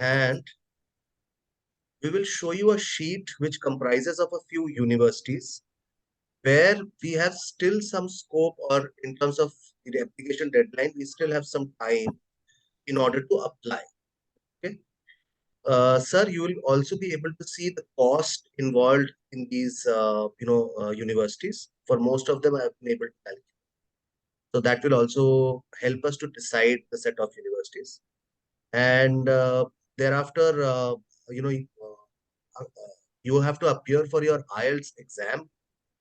and we will show you a sheet which comprises of a few universities where we have still some scope, or in terms of the application deadline, we still have some time in order to apply. Okay. Sir, you will also be able to see the cost involved in these, universities. For most of them, I have been able to calculate. So that will also help us to decide the set of universities. And thereafter, you know, you have to appear for your IELTS exam.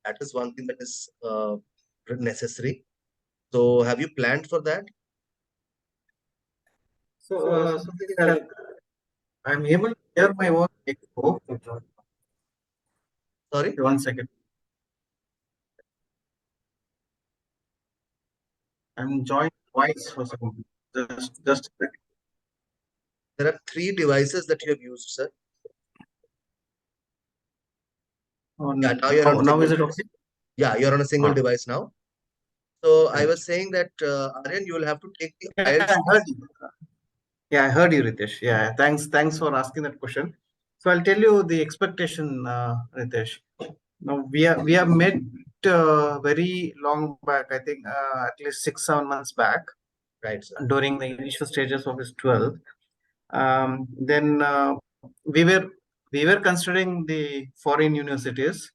That is one thing that is necessary. So have you planned for that? So I'm able to hear my own echo. Sorry? 1 second. I'm joined twice for some. Just a second. There are 3 devices that you have used, sir. Yeah, now you're on Now is single. it okay? Yeah, you're on a single device now. So I was saying that, Aryan, you will have to take the Yeah, IELTS. I heard you. Yeah, I heard you, Ritesh. Yeah, thanks for asking that question. So I'll tell you the expectation, Ritesh. Now we have met very long back. I think at least 6-7 months back. Right, sir. During the initial stages of his 12th. Then we were considering the foreign universities,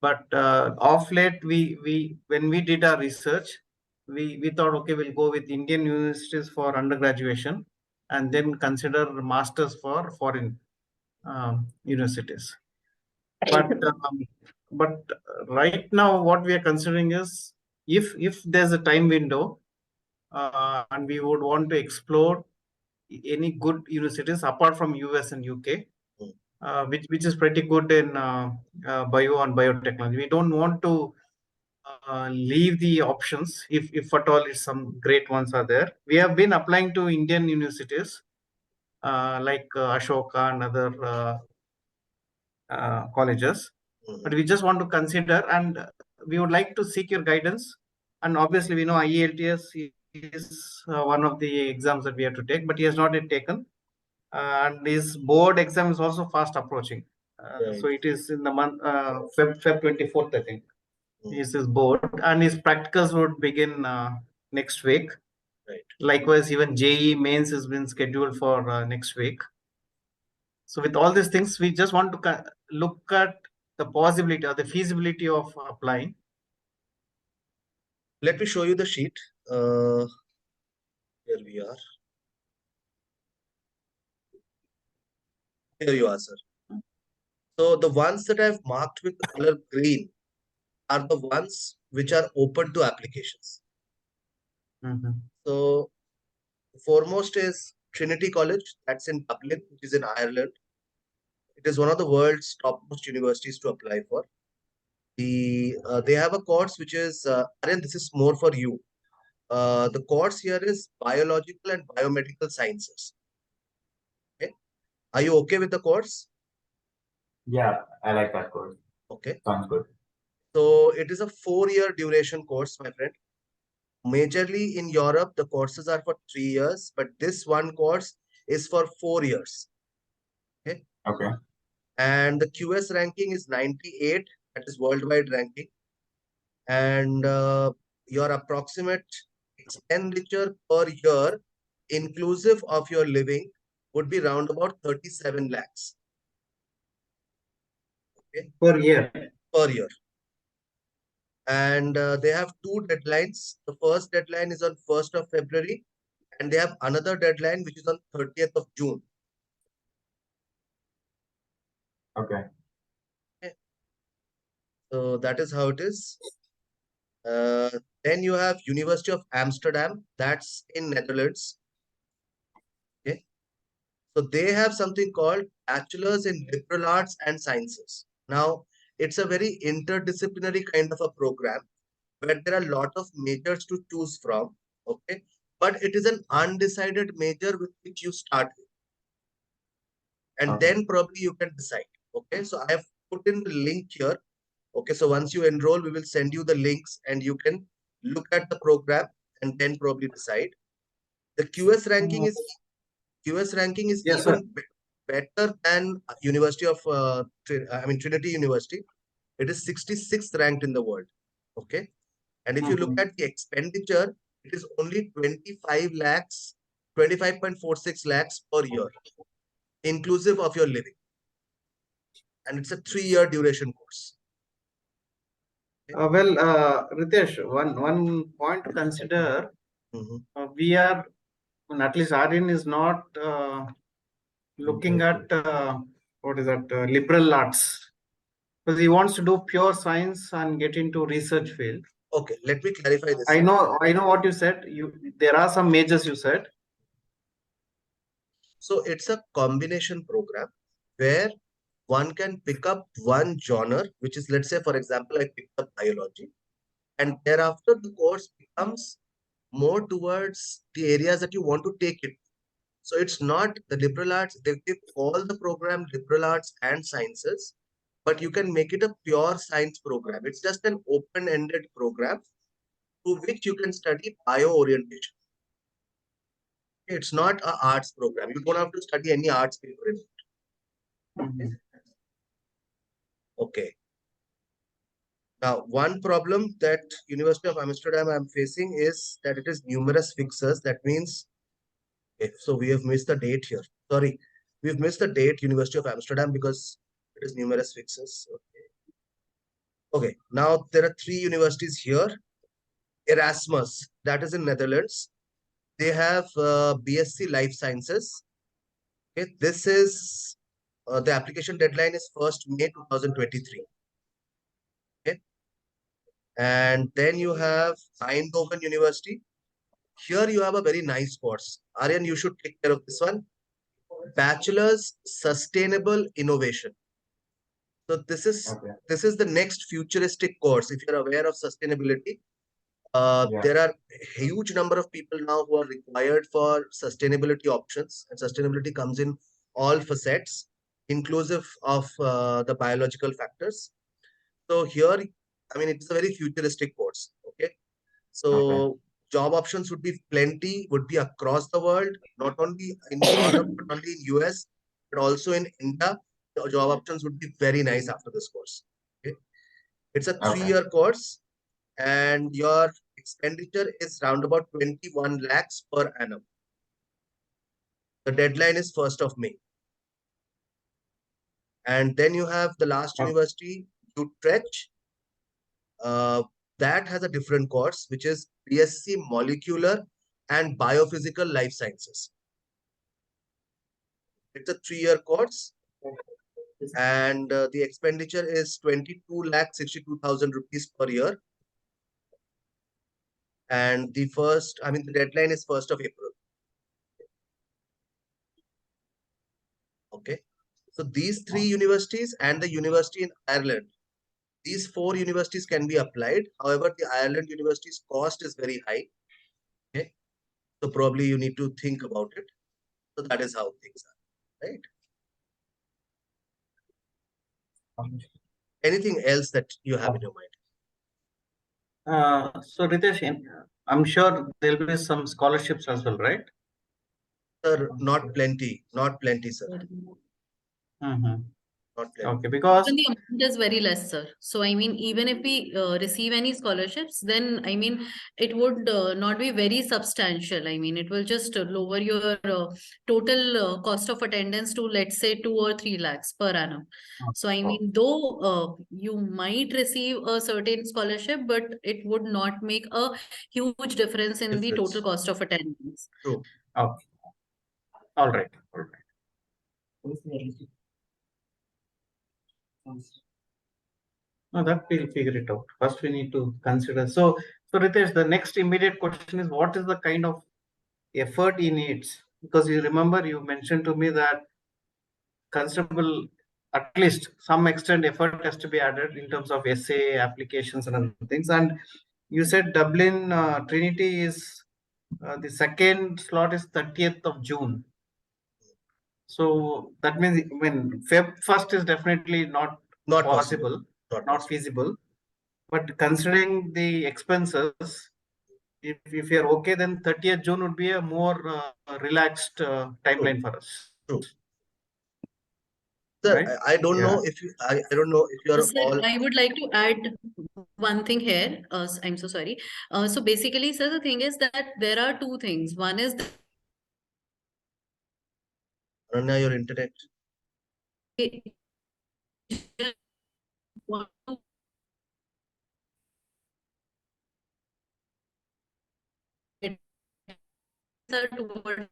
but of late we when we did our research, we thought, okay, we'll go with Indian universities for undergraduation and then consider masters for foreign universities. But right now what we are considering is, if there's a time window and we would want to explore any good universities apart from US and UK, which is pretty good in bio and biotechnology. We don't want to leave the options if at all is some great ones are there. We have been applying to Indian universities like Ashoka and other colleges, but we just want to consider, and we would like to seek your guidance. And obviously we know IELTS is one of the exams that we have to take, but he has not yet taken. And his board exam is also fast approaching. So it is in the month Feb 24th, I think. Is his board, and his practicals would begin next week. Right. Likewise, even JE mains has been scheduled for next week. So with all these things, we just want to look at the possibility or the feasibility of applying. Let me show you the sheet. Here we are. Here you are, sir. So the ones that I've marked with the color green are the ones which are open to applications. So foremost is Trinity College, that's in Dublin, which is in Ireland. It is one of the world's topmost universities to apply for. They have a course which is, Aryan, this is more for you. The course here is biological and biomedical sciences. Okay. Are you okay with the course? Yeah, I like that course. Okay. Sounds good. So it is a 4-year duration course, my friend. Majorly in Europe, the courses are for 3 years, but this one course is for 4 years. Okay. Okay. And the QS ranking is 98, that is worldwide ranking. And your approximate expenditure per year, inclusive of your living, would be round about 37 lakhs. Okay. Per year. Per year. And they have 2 deadlines. The first deadline is on 1st of February, and they have another deadline which is on 30th of June. Okay. So that is how it is. Then you have University of Amsterdam, that's in Netherlands. Okay. So they have something called Bachelor's in Liberal Arts and Sciences. Now, it's a very interdisciplinary kind of a program where there are a lot of majors to choose from. Okay. But it is an undecided major with which you start with. And then probably you can decide. Okay. So I have put in the link here. Okay. So once you enroll, we will send you the links and you can look at the program and then probably decide. The QS ranking is QS ranking is Yes, sir. even better than University of Trinity University. It is 66th ranked in the world. Okay. And if you look at the expenditure, it is only 25 lakhs, 25.46 lakhs per year, inclusive of your living. And it's a 3-year duration course. Well, Ritesh, one point to consider, we are, at least Aryan is not looking at what is that, liberal arts, because he wants to do pure science and get into research field. Okay, let me clarify this. I know what you said. There are some majors you said. So it's a combination program where one can pick up one genre, which is, let's say, for example, I picked up biology, and thereafter the course becomes more towards the areas that you want to take it. So it's not the liberal arts, they give all the program liberal arts and sciences, but you can make it a pure science program. It's just an open-ended program through which you can study bio-orientation. It's not an arts program. You don't have to study any arts paper in it. Okay. Now, one problem that University of Amsterdam I'm facing is that it is numerous fixers. That means, okay, so we have missed the date here. Sorry, we've missed the date, University of Amsterdam, because it is numerous fixers. Okay, now there are 3 universities here. Erasmus, that is in Netherlands. They have B.Sc Life Sciences. Okay, this is the application deadline is 1st May 2023. Okay, and then you have Eindhoven University. Here you have a very nice course. Aryan, you should take care of this one. Bachelor's Sustainable Innovation. So this is the next futuristic course. If you're aware of sustainability, there are a huge number of people now who are required for sustainability options, and sustainability comes in all facets, inclusive of the biological factors. So here, I mean, it's a very futuristic course. Okay. So job options would be plenty, would be across the world, not only in Europe, not only in US, but also in India. The job options would be very nice after this course. Okay. It's a 3-year course, and your expenditure is round about 21 lakhs per annum. The deadline is 1st of May. And then you have the last university, Utrecht. That has a different course, which is B.Sc Molecular and Biophysical Life Sciences. It's a 3-year course, and the expenditure is 22,62,000 rupees per year. And the deadline is 1st of April. Okay. So these 3 universities and the university in Ireland, these 4 universities can be applied. However, the Ireland university's cost is very high. Okay. So probably you need to think about it. So that is how things are, right? Anything else that you have in your mind? So Ritesh, I'm sure there'll be some scholarships as well, right? Sir, not plenty, sir. Not plenty. Okay, because Even the amount is very less, sir. So, I mean, even if we receive any scholarships, then, I mean, it would not be very substantial. I mean, it will just lower your total cost of attendance to, let's say, 2 or 3 lakhs per annum. So, I mean, though you might receive a certain scholarship, but it would not make a huge difference in the total cost of attendance. True. Okay. All right. No, that we'll figure it out. First, we need to consider. So Ritesh, the next immediate question is, what is the kind of effort he needs? Because you remember you mentioned to me that considerable, at least some extent, effort has to be added in terms of essay applications and other things. And you said Dublin Trinity is the second slot is 30th of June. So that means when Feb 1st is definitely not possible, not feasible. But considering the expenses, if you're okay, then 30th June would be a more relaxed timeline for us. True. Sir, Right? I don't Yeah. know if you, I don't know if you're Sir, all, I would like to add one thing here. I'm so sorry. So basically, sir, the thing is that there are two things. One is Ananya, your internet. they just want to get towards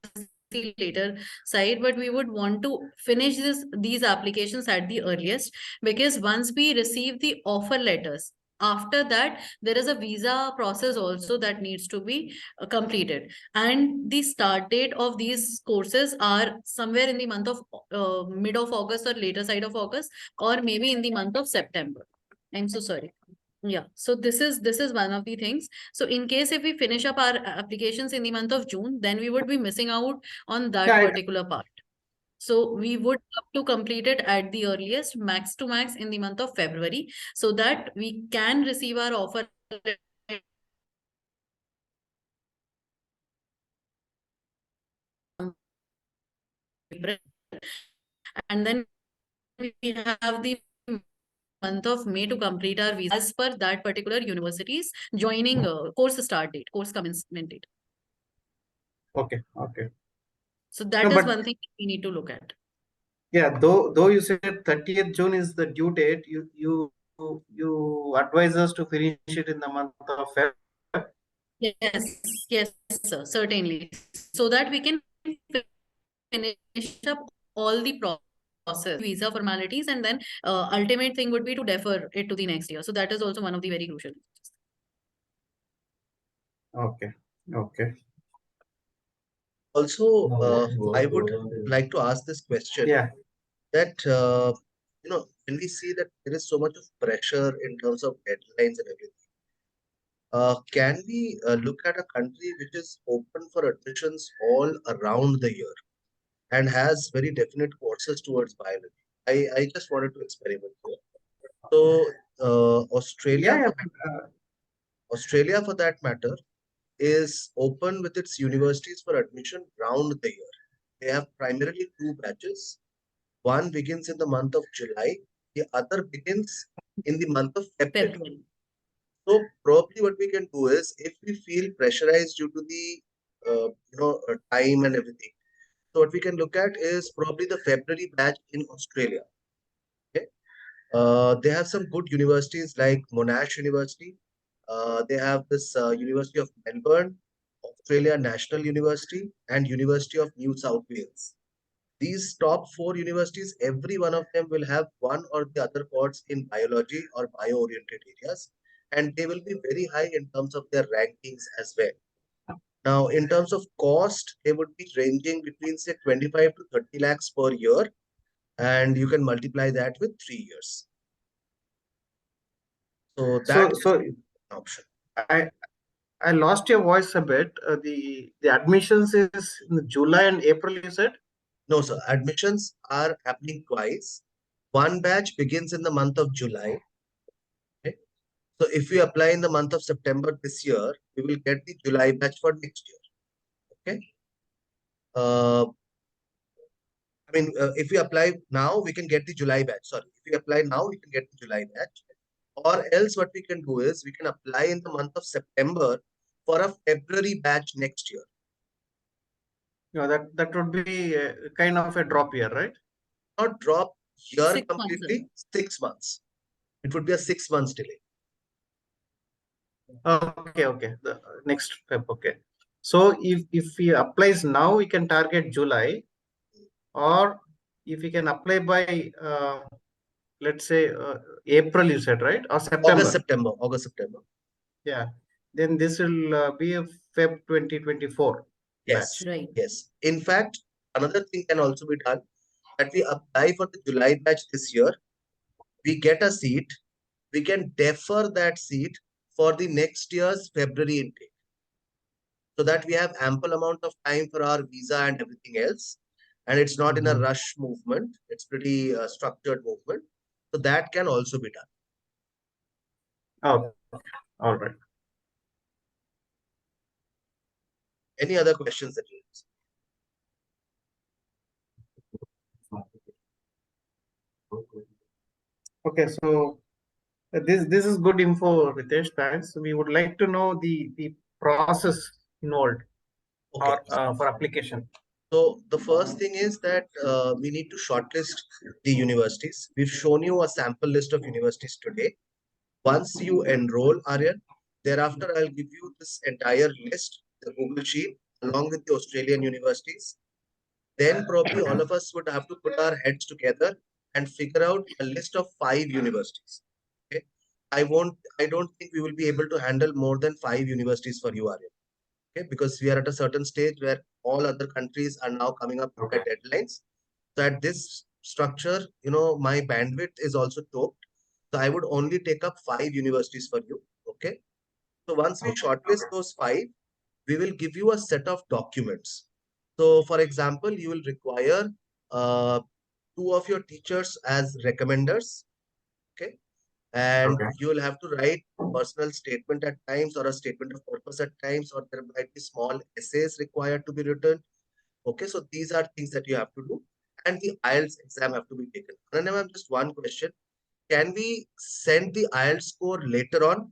the later side, but we would want to finish these applications at the earliest, because once we receive the offer letters, after that there is a visa process also that needs to be completed, and the start date of these courses are somewhere in the month of mid of August or later side of August, or maybe in the month of September. I'm so sorry. Yeah, so this is one of the things. So in case if we finish up our applications in the month of June, then we would be missing out on that Yeah, particular part. So we would have to complete it at the earliest, max to max in the month of February, so that we can receive our offer April, and then we have the month of May to complete our visa as per that particular university's joining course start date, course commencement date. okay, okay. So No, that is but one thing we need to look at. yeah, though you said 30th June is the due date, you advise us to finish it in the month of Feb. Yes, yes, sir, certainly. So that we can finish up all the process, visa formalities, and then ultimate thing would be to defer it to the next year. So that is also one of the very crucial things. Okay, okay. Also, I Go would on. like to ask this question Yeah. that, when we see that there is so much of pressure in terms of deadlines and everything, can we look at a country which is open for admissions all around the year and has very definite courses towards biology? I just wanted to experiment here. So, Yeah, yeah. Australia, for that matter, is open with its universities for admission round the year. They have primarily two batches. One begins in the month of July, the other begins in the month of February. February. So probably what we can do is, if we feel pressurized due to the time and everything, so what we can look at is probably the February batch in Australia. Okay, they have some good universities like Monash University. They have this University of Melbourne, Australia National University, and University of New South Wales. These top four universities, every one of them will have one or the other course in biology or bio-oriented areas, and they will be very high in terms of their rankings as well. Now, in terms of cost, they would be ranging between say 25 to 30 lakhs per year, and you can multiply that with 3 years. So that is So an option. I I lost your voice a bit. The admissions is in July and April, you said? No, sir. Admissions are happening twice. One batch begins in the month of July. Okay? So if we apply in the month of September this year, we will get the July batch for next year. Okay. Uh, if we apply now, we can get the July batch. Sorry, if we apply now, we can get the July batch. Or else, what we can do is we can apply in the month of September for a February batch next year. Yeah, that would be kind of a drop year, right? Not drop year 6 months. completely, 6 months. It would be a 6 months delay. Okay, okay. The next step, okay. So if he applies now, we can target July, or if we can apply by let's say April, you said, right? Or August, September. September, August, September. Yeah. Then this will be a Feb 2024 Yes, batch. Right. yes. In fact, another thing can also be done, that we apply for the July batch this year, we get a seat, we can defer that seat for the next year's February intake, so that we have ample amount of time for our visa and everything else, and it's not in a rush movement. It's pretty structured movement, so that can also be done. Oh, all right. Any other questions that you have? Okay, so this is good info, Ritesh. Thanks. We would like to know the process involved Okay. for application. So the first thing is that we need to shortlist the universities. We've shown you a sample list of universities today. Once you enroll, Aryan, thereafter I'll give you this entire list, the Google Sheet, along with the Australian universities. Then probably all of us would have to put our heads together and figure out a list of 5 universities. Okay. I don't think we will be able to handle more than 5 universities for you, Aryan. Okay, because we are at a certain stage where all other countries are now coming up with their deadlines. So at this structure, my bandwidth is also choked. So I would only take up 5 universities for you. Okay. So once we shortlist those 5, we will give you a set of documents. So for example, you will require uh, 2 of your teachers as recommenders. Okay. And Okay. you will have to write personal statement at times or a statement of purpose at times, or there might be small essays required to be written. Okay, so these are things that you have to do. And the IELTS exam have to be taken. Ananya ma'am, just one question. Can we send the IELTS score later on?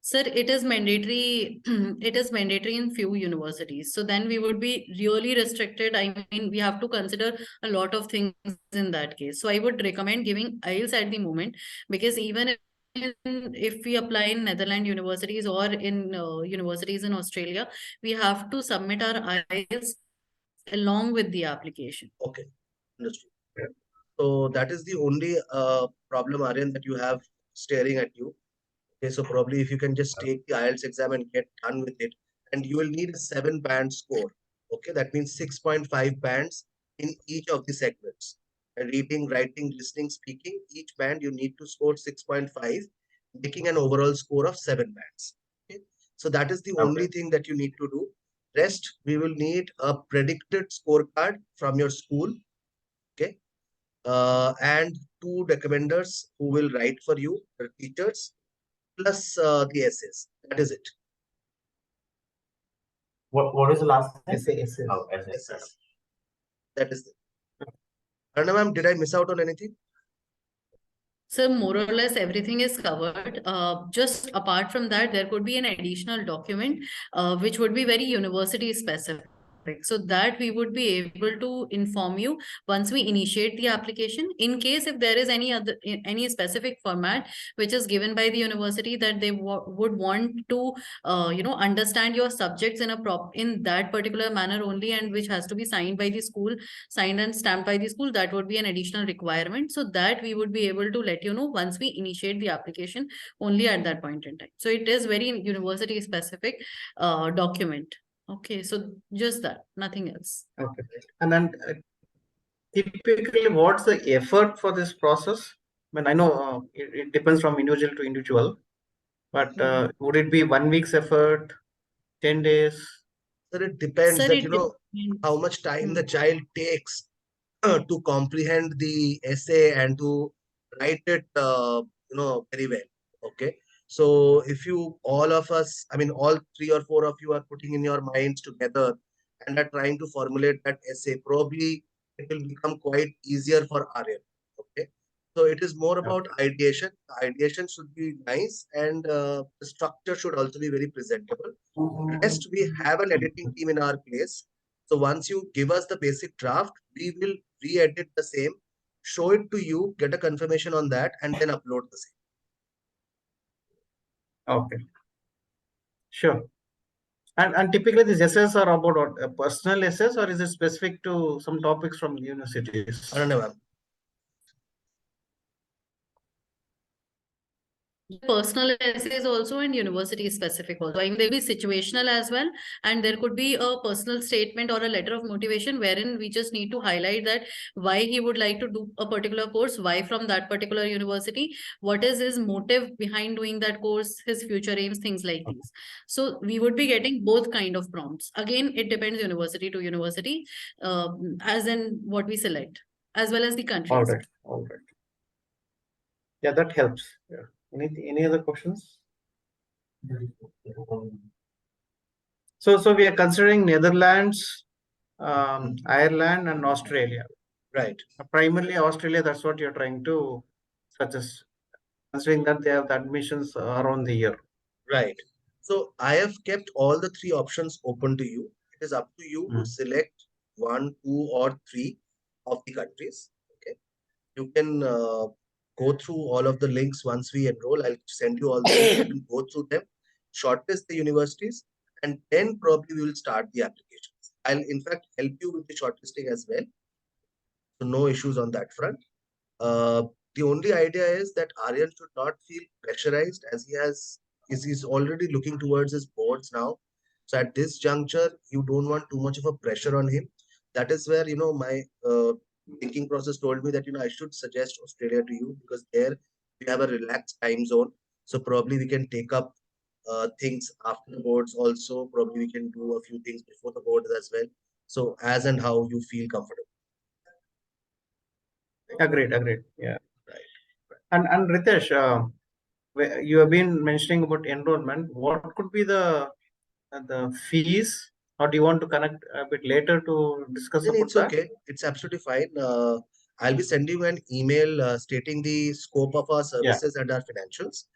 Sir, it is mandatory. It is mandatory in few universities. So then we would be really restricted. I mean, we have to consider a lot of things in that case. So I would recommend giving IELTS at the moment, because even if we apply in Netherlands universities or in universities in Australia, we have to submit our IELTS along with the application. Okay, understood. So that is the only problem, Aryan, that you have staring at you. Okay, so probably if you can just take the IELTS exam and get done with it, and you will need a 7-band score. Okay, that means 6.5 bands in each of the segments. Reading, writing, listening, speaking, each band you need to score 6.5, making an overall score of 7 bands. Okay, so that is the only thing that you need to do. Rest, we will need a predicted scorecard from your school. Okay, and 2 recommenders who will write for you, the teachers, plus the essays. That is it. What is the last thing? Essays. Oh, essays. Essays. That is it. Arna ma'am, did I miss out on anything? So more or less everything is covered. Just apart from that, there could be an additional document which would be very university specific. So that we would be able to inform you once we initiate the application. In case if there is any specific format which is given by the university that they would want to understand your subjects in that particular manner only, and which has to be signed by the school, signed and stamped by the school, that would be an additional requirement. So that we would be able to let you know once we initiate the application only at that point in time. So it is very university specific document. Okay, so just that, nothing else. Okay. And then typically, what's the effort for this process? I mean, I know it depends from individual to individual, but would it be 1 week's effort, 10 days? Sir, it depends Sir, that, it depends. how much time the child takes to comprehend the essay and to write it, very well. Okay. So if you, all of us, I mean, all 3 or 4 of you are putting in your minds together and are trying to formulate that essay, probably it will become quite easier for Aryan. Okay. So it is more about ideation. The ideation should be nice, and the structure should also be very presentable. Rest, we have an editing team in our place. So once you give us the basic draft, we will re-edit the same, show it to you, get a confirmation on that, and then upload the same. Okay. Sure. And typically these essays are about what, personal essays, or is it specific to some topics from universities? Ananya ma'am. Personal essays also and university specific also. I mean, they'll be situational as well, and there could be a personal statement or a letter of motivation wherein we just need to highlight that why he would like to do a particular course, why from that particular university, what is his motive behind doing that course, his future aims, things like these. So we would be getting both kind of prompts. Again, it depends university to university, as in what we select, as well as the country. All right. All right. Yeah, that helps. Yeah. Any other questions? So we are considering Netherlands, Ireland, and Australia. Right. Primarily Australia, that's what you're trying to suggest, considering that they have the admissions around the year. Right. So I have kept all the three options open to you. It is up to you to select one, two, or three of the countries. Okay. You can go through all of the links once we enroll. I'll send you all the links. You can go through them, shortlist the universities, and then probably we will start the applications. I'll in fact help you with the shortlisting as well. So no issues on that front. Uh, the only idea is that Aryan should not feel pressurized as he's already looking towards his boards now. So at this juncture, you don't want too much of a pressure on him. That is where my thinking process told me that I should suggest Australia to you because there we have a relaxed time zone. So probably we can take up things after the boards also. Probably we can do a few things before the boards as well. So as and how you feel comfortable. Agreed. Yeah. Right. And Ritesh, you have been mentioning about enrollment. What could be the fees, or do you want to connect a bit later to discuss Then about it's that? okay. It's absolutely fine. I'll be sending you an email stating the scope of our Yeah. services and our financials.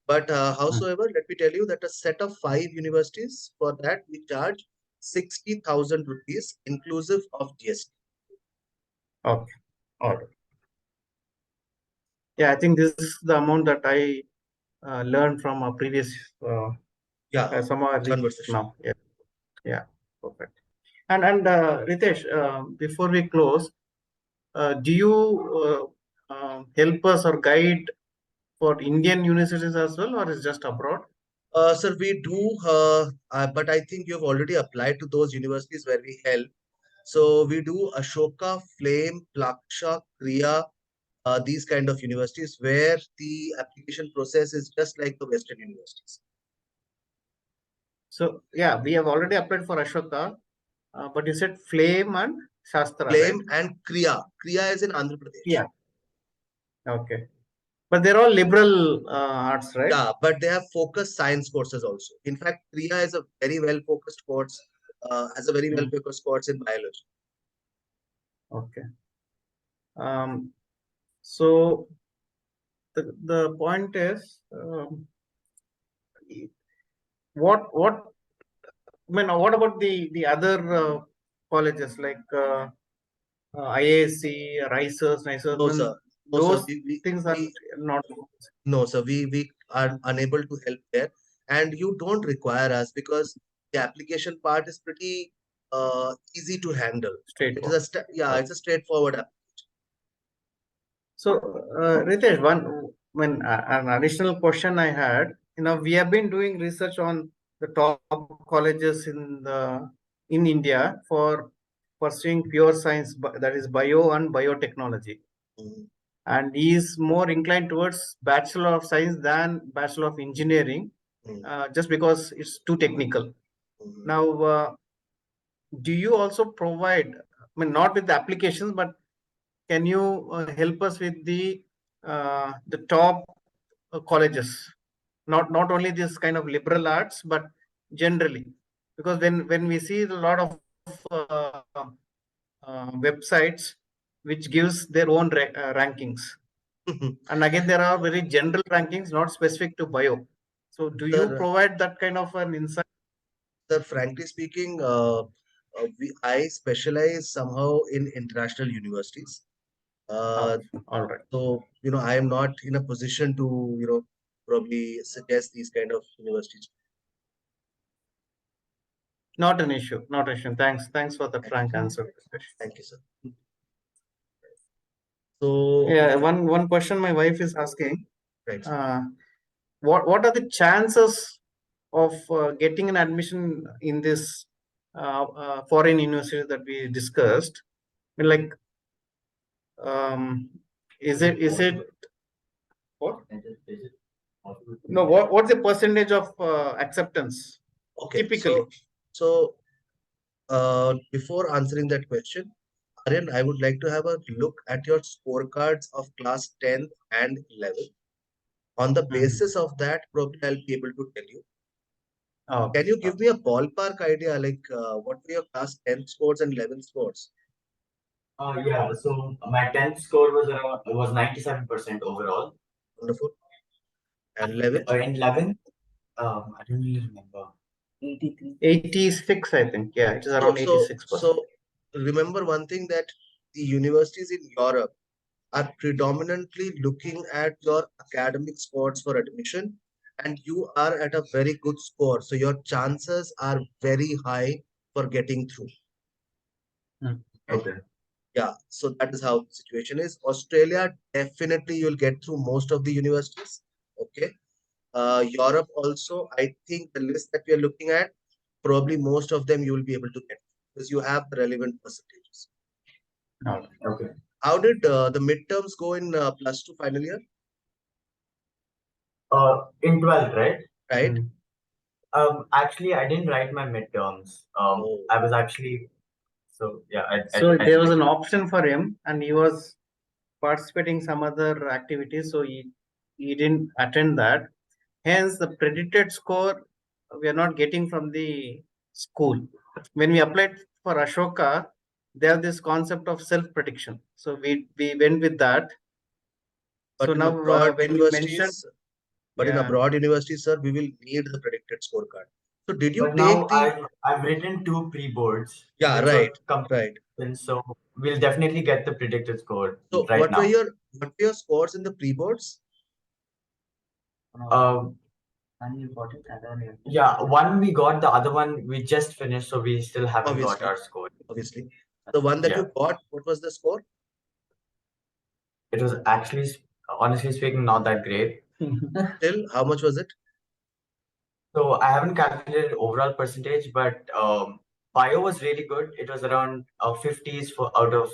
But howsoever, let me tell you that a set of 5 universities, for that we charge 60,000 rupees inclusive of GST. Okay. All right. Yeah, I think this is the amount that I learned from a previous Yeah, some of our conversation. now. Yeah, perfect. And Ritesh, before we close, do you help us or guide for Indian universities as well, or is just abroad? Sir, we do, but I think you've already applied to those universities where we help. So we do Ashoka, Flame, Plaksha, Kriya, these kind of universities where the application process is just like the Western universities. So yeah, we have already applied for Ashoka, but you said Flame and Shastra, right? Flame and Kriya. Kriya is in Andhra Pradesh. Yeah. Okay. But they're all liberal arts, right? Yeah, but they have focused science courses also. In fact, Kriya is a very well focused course, has a very well focused course in biology. Okay. So the point is, what I mean, what about the other colleges like IAC, RISERS, NICERS? No, sir. No, sir. Those things are not. No, sir. We are unable to help there, and you don't require us because the application part is pretty easy to handle. It is Straightforward. it's a straightforward app. So, Ritesh, when an additional question I had, we have been doing research on the top colleges in India for pursuing pure science, that is bio and biotechnology. Mhm. And he is more inclined towards Bachelor of Science than Bachelor of Engineering, just because it's too technical. Mhm. Now, do you also provide, I mean, not with the applications, but can you help us with the top colleges, not only this kind of liberal arts, but generally, because when we see a lot of websites which gives their own rankings, and again there are very general rankings, not specific to bio. So do you Sir, provide that kind of an insight? sir, frankly speaking, I specialize somehow in international universities. Uh, All right. so, I am not in a position to, probably suggest these kind of universities. Not an issue. Not an issue. Thanks for the frank answer. Thank you, sir. So, Yeah, one question my wife is asking. right. What are the chances of getting an admission in this foreign university that we discussed? I mean, like, is it what? No, what's the percentage of acceptance Okay. typically? So before answering that question, Aryan, I would like to have a look at your scorecards of class 10th and 11th. On the basis of that, probably I'll be able to tell you. Oh, Can you give me a ballpark idea, like what were your class 10 scores and 11 scores? Yeah, so my 10th score was 97% overall. Wonderful. And 11? In 11, I don't really remember. 86, I think. Yeah, it is So, around so, 86%. so remember one thing, that the universities in Europe are predominantly looking at your academic scores for admission, and you are at a very good score. So your chances are very high for getting through. Hmm. Okay. Yeah, so that is how the situation is. Australia, definitely you'll get through most of the universities. Okay. Europe also, I think the list that we are looking at, probably most of them you will be able to get because you have the relevant percentages. Okay. Okay. How did the midterms go in +2 final year? In 12th, right? Right? Hmm. Actually, I didn't write my midterms. Oh, I was actually, so yeah, So I there was didn't. an option for him, and he was participating some other activities, so he didn't attend that. Hence, the predicted score we are not getting from the school. When we applied for Ashoka, they have this concept of self-prediction. So we went with that. So but in now abroad when you mentioned, universities, but in yeah, abroad universities, sir, we will need the predicted scorecard. So did you But take now the? I've written 2 pre-boards, Yeah, which were right, right. completed, so we'll definitely get the predicted score So right now. what were your scores in the pre-boards? Um, yeah, one we got, the other one we just finished, so we still haven't got Obviously, our score. obviously. The one that Yeah, you got, what was the score? it was actually, honestly speaking, not that great. Still, how much was it? So I haven't calculated overall percentage, but bio was really good. It was around 50s for out of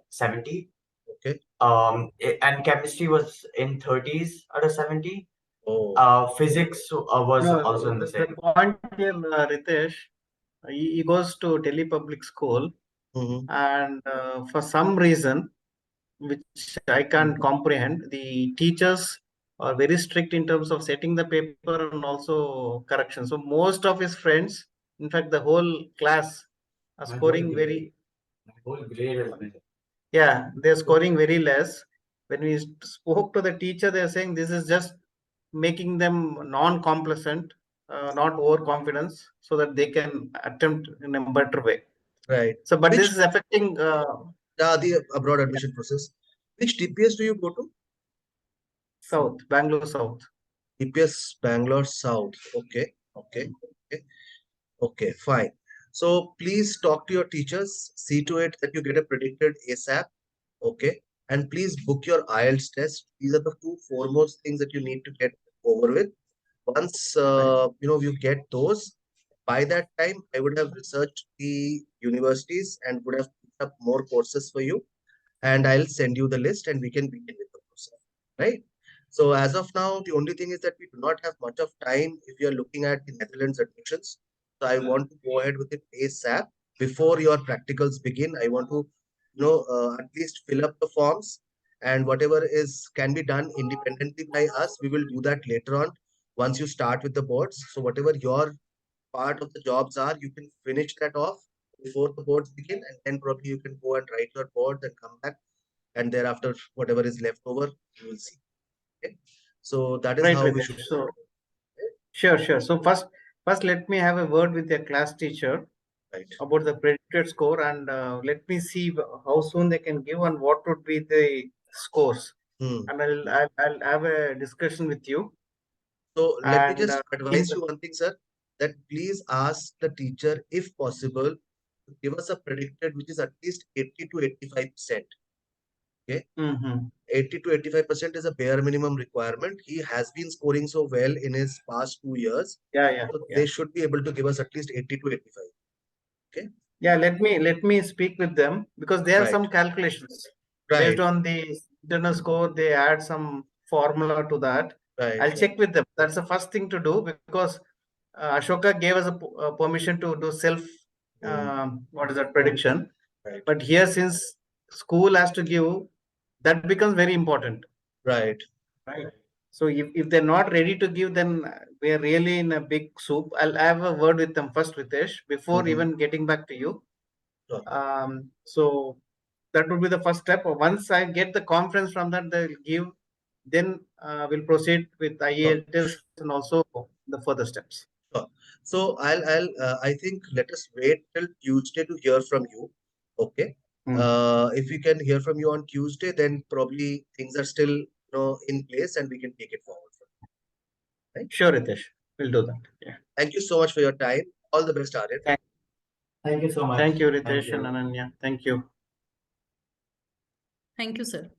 70. Okay. And chemistry was in 30s out of 70. Oh, Physics was also in the the same. point here, Ritesh, he goes to Delhi Public School, mhm, and for some reason, which I can't comprehend, the teachers are very strict in terms of setting the paper and also correction. So most of his friends, in fact, the whole class are My whole scoring grade, very, my whole grade has been. yeah, they're scoring very less. When we spoke to the teacher, they're saying this is just making them non-complacent, not overconfidence, so that they can attempt in a better way. right. So, but this Which is affecting the abroad admission process? Which TPS do you go to? South, Bangalore South. TPS Bangalore South. Okay, okay, okay, okay, fine. So please talk to your teachers. See to it that you get a predicted ASAP. Okay, and please book your IELTS test. These are the two foremost things that you need to get over with. Once you get those, by that time I would have researched the universities and would have picked up more courses for you, and I'll send you the list and we can begin with the process. Right? So as of now, the only thing is that we do not have much of time if you're looking at the Netherlands admissions. So I want to go ahead with it ASAP before your practicals begin. I want to, at least fill up the forms, and whatever is can be done independently by us, we will do that later on once you start with the boards. So whatever your part of the jobs are, you can finish that off before the boards begin, and then probably you can go and write your boards and come back, and thereafter whatever is left over, you will see. Okay. So that is Right, how we should Ritesh. So, sure, sure. So first, let me have a word with your class teacher right. about the predicted score, and let me see how soon they can give and what would be the scores. Hmm. And I'll have a discussion with you. So let me And just in advise the, you one thing, sir, that please ask the teacher, if possible, to give us a predicted which is at least 80 to 85%. Okay. Mhm. 80 to 85% is a bare minimum requirement. He has been scoring so well in his past 2 years. Yeah, yeah, So yeah. they should be able to give us at least 80 to 85. Okay. Yeah, let me speak with them because there are Right. some calculations based Right. on the internal score. They add some formula to that. Right. I'll Right. check with them. That's the first thing to do because Ashoka gave us a permission to do self Hmm. what is that prediction. Right. But here, since school has to give, that becomes very important, Right. right? So if they're not ready to give, then we are really in a big soup. I'll have a word with them first, Ritesh, before even getting back to you. Sure. So that would be the first step. Once I get the conference from that, they'll give, then we'll proceed with IELTS and also the further steps. Sure. So I think let us wait till Tuesday to hear from you. Okay. If we can hear from you on Tuesday, then probably things are still, in place and we can take it forward. Right? Sure, Ritesh. We'll do that. Yeah. Thank you so much for your time. All the best, Aryan. Thank you so much. Thank you, Thank Ritesh and you. Ananya. Thank you. Thank you, sir.